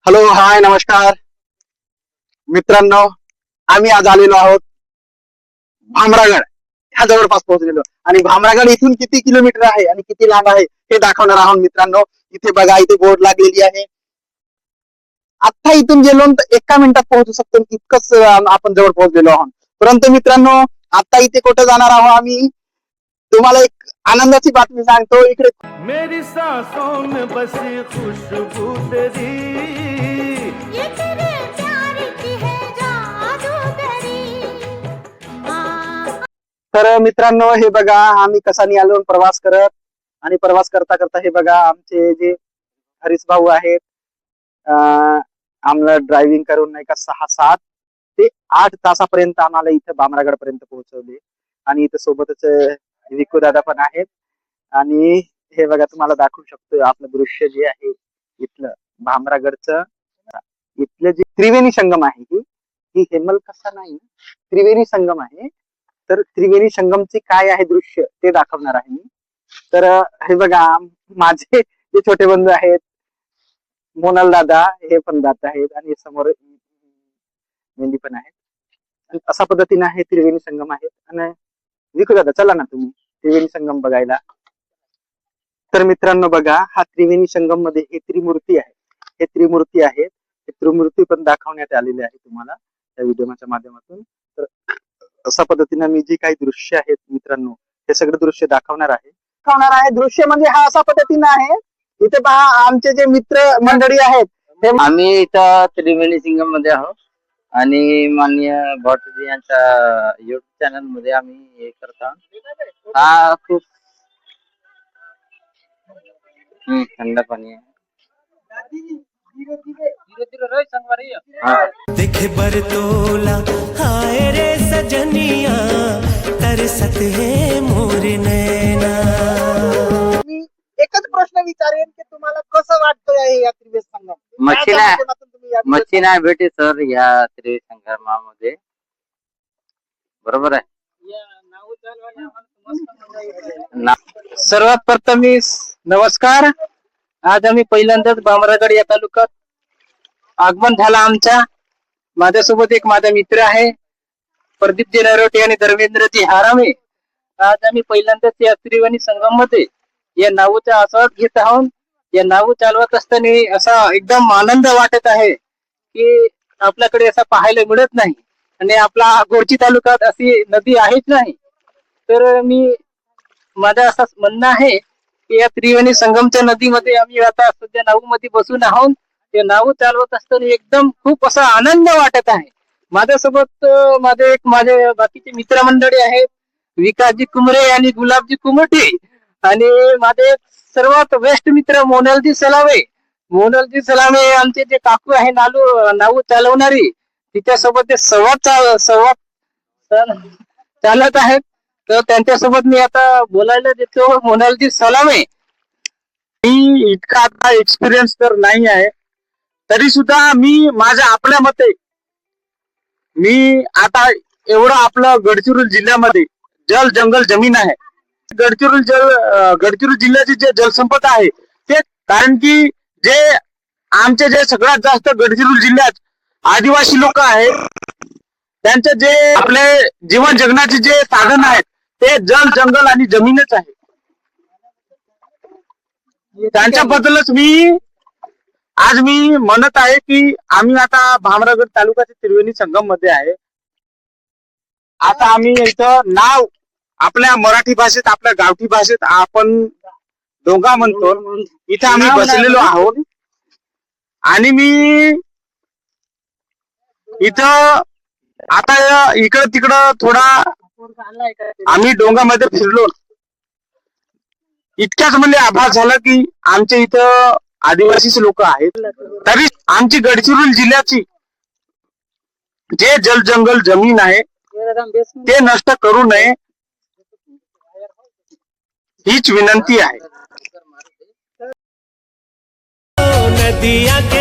Hello, हाय, नमस्कार मित्रांनो. आम्ही आज आलेलो आहोत भामरागड ह्या जवळपास पोहोचलेलो. आणि भामरागड इथून किती किलोमीटर आहे आणि किती लांब आहे हे दाखवणार आहोत मित्रांनो. इथे बघा, इथे बोर्ड लागलेली आहे. आता इथून गेलो तर एका मिनिटात पोहोचू शकतो, इतकंच आपण जवळ पोहोचलेलो आहोत. परंतु मित्रांनो, आता इथे कुठं जाणार आहोत आम्ही, तुम्हाला एक आनंदाची बातमी सांगतो. इकडे मेरी सांसों में बसी खुशबू तेरी, ये तेरे प्यार की है जादूगरी। तर मित्रांनो, हे बघा आम्ही कसा निघालो प्रवास करत. आणि प्रवास करता करता हे बघा, आमचे जे हरीश भाऊ आहेत, आम्हाला ड्रायव्हिंग करून नाही का 6-7 ते 8 तासापर्यंत आम्हाला इथं भामरागड पर्यंत पोहोचवले. आणि इथं सोबतच विकू दादा पण आहेत. आणि हे बघा, तुम्हाला दाखवू शकतो आपलं दृश्य जे आहे इथलं भामरागडचं. इथलं जे त्रिवेणी संगम आहे, ही हेमलकसा नाही, त्रिवेणी संगम आहे. तर त्रिवेणी संगमचे काय आहे दृश्य ते दाखवणार आहे मी. तर हे बघा, माझे जे छोटे बंधू आहेत, मोनाल दादा हे पण जात आहेत आणि समोर मेंढी पण आहेत. अशा पद्धतीने आहे त्रिवेणी संगम आहे. आणि विकू दादा, चला ना तुम्ही त्रिवेणी संगम बघायला. तर मित्रांनो बघा, हा त्रिवेणी संगम मध्ये हे त्रिमूर्ती आहे. हे त्रिमूर्ती आहेत. हे त्रिमूर्ती पण दाखवण्यात आलेले आहे तुम्हाला या व्हिडिओच्या माध्यमातून. तर अशा पद्धतीने मी जे काही दृश्य आहेत मित्रांनो, हे सगळं दृश्य दाखवणार आहे. दृश्य म्हणजे हा अशा पद्धतीने आहे. इथे पहा, आमचे जे मित्र मंडळी आहेत, हे आम्ही इथं त्रिवेणी सिंगम मध्ये आहोत आणि माननीय भटजी यांच्या युट्यूब चॅनल मध्ये आम्ही हे करत आहोत. हा खूप थंड पाणी आहे. देखे बरतोला हाय रे सजनिया, तरसत है मोर नैना. मी एकच प्रश्न विचारेन की तुम्हाला कसं वाटतंय या त्रिवेणी संगम? मच्छी काय नाही दाखवणार तुम्ही या मच्छी नाही भेटे सर या त्रिवेणी संगमामध्ये, बरोबर आहे. सर्वात प्रथम नमस्कार. आज आम्ही पहिल्यांदाच भामरागड या तालुक्यात आगमन झाला आमच्या. माझ्यासोबत एक माझा मित्र आहे, प्रदीपजी नरोटे आणि धर्मेंद्रजी हारामे. आज आम्ही पहिल्यांदाच या त्रिवेणी संगम मध्ये या नावचा आस्वाद घेत आहोत. या नाव चालवत असताना असा एकदम आनंद वाटत आहे की आपल्याकडे असा पाहायला मिळत नाही. आणि आपला गोरची तालुक्यात अशी नदी आहेच नाही. तर माझं असं म्हणणं आहे की या त्रिवेणी संगमच्या नदीमध्ये आम्ही आता सध्या नाऊ मध्ये बसून आहोत. ते नाव चालवत असताना एकदम खूप असा आनंद वाटत आहे. माझ्यासोबत माझे बाकीचे मित्रमंडळी आहेत, विकासजी कुमरे आणि गुलाबजी कुमटे. आणि माझे सर्वात बेस्ट मित्र मोनलजी सलावे. मोनलजी सलावे आमचे जे काकू आहे नाऊ चालवणारी, तिच्यासोबत ते संवाद चालत आहेत. तर त्यांच्यासोबत मी आता बोलायला देतो. मोनालजी सलामे. मी इतका आता एक्सपिरियन्स तर नाही आहे, तरी सुद्धा मी माझ्या आपल्या मते मी आता एवढं आपलं गडचिरोली जिल्ह्यामध्ये जल जंगल जमीन आहे. गडचिरोली जिल्ह्याची जे जलसंपदा आहे ते, कारण की जे आमचे जे सगळ्यात जास्त गडचिरोली जिल्ह्यात आदिवासी लोक आहेत, त्यांचे जे आपले जीवन जगण्याचे जे साधन आहेत ते जल जंगल आणि जमीनच आहे. त्यांच्याबद्दलच आज मी म्हणत आहे की आम्ही आता भामरागड तालुक्याच्या त्रिवेणी संगम मध्ये आहे. आता आम्ही इथं नाव आपल्या मराठी भाषेत, आपल्या गावठी भाषेत आपण डोंगा म्हणतो. इथे आम्ही बसलेलो आहोत. आणि मी इथं आता इकडं तिकडं थोडा आम्ही डोंगामध्ये फिरलो. इतक्याच म्हणजे आभास झाला की आमच्या इथं आदिवासीच लोक आहेत, तरी आमची गडचिरोली जिल्ह्याची जे जल जंगल जमीन आहे ते नष्ट करू नये हीच विनंती आहे. नदिया के